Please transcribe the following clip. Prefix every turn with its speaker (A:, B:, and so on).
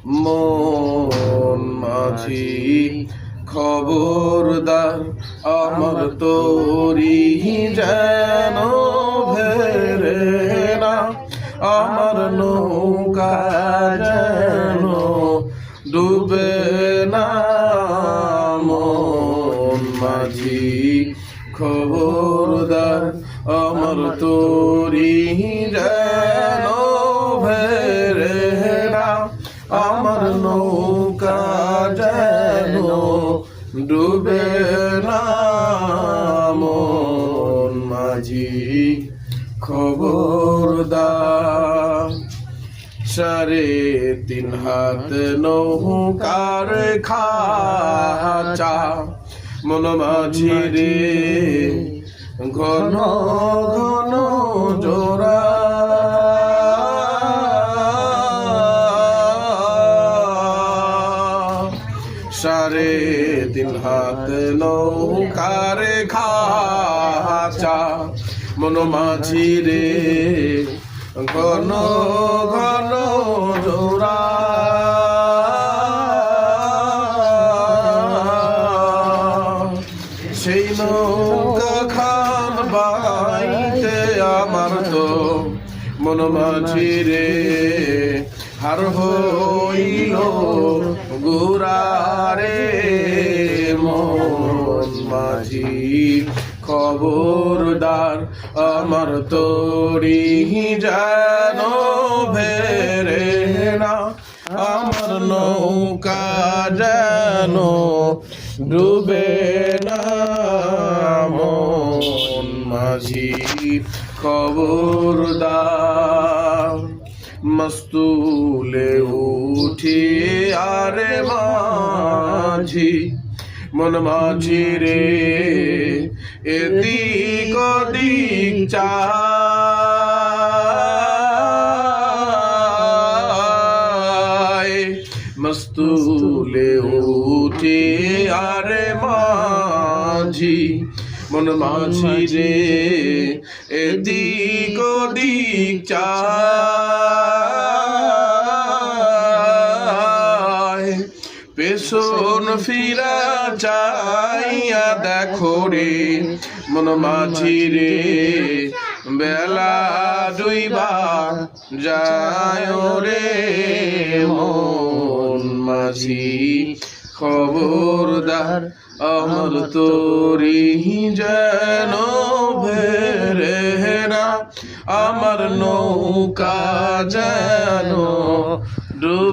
A: মন মাঝি খবরদার, আমার তরি যেন ভেরে না, আমার নৌকা যেন ডুবে না। মন মাঝি খবরদার, আমার তরি যেন ভেরে না, আমার নৌকা যেন ডুবে না। মন মাঝি খবরদার। 3.5 হাত নৌকার খাঁচা, মন মাঝি রে ঘন ঘন জোড়া। 3.5 হাত নৌকার খাঁচা, মন মাঝি রে ঘন ঘন জোড়া। সেই নৌকা খান বাইতে আমার তো মন মাঝি রে হার হইল গুরারে। মন মাঝি খবরদার, আমার তরি যেন ভেরে না, আমার নৌকা যেন ডুবে না। মন মাঝি খবরদার। মস্তুলে উঠি আরে মাঝি, মন মাঝি রে এদিক ওদিক চায়। মস্তুলে উঠি আরে মাঝি, মন মাঝি রে এদিক ওদিক চায়। পেছন ফিরা চাইয়া দেখো রে মন মাঝি রে, বেলা ডুইবা যায় রে। মন মাঝি খবরদার, আমার তরি যেন ভেরে না, আমার নৌকা যেন ডুবে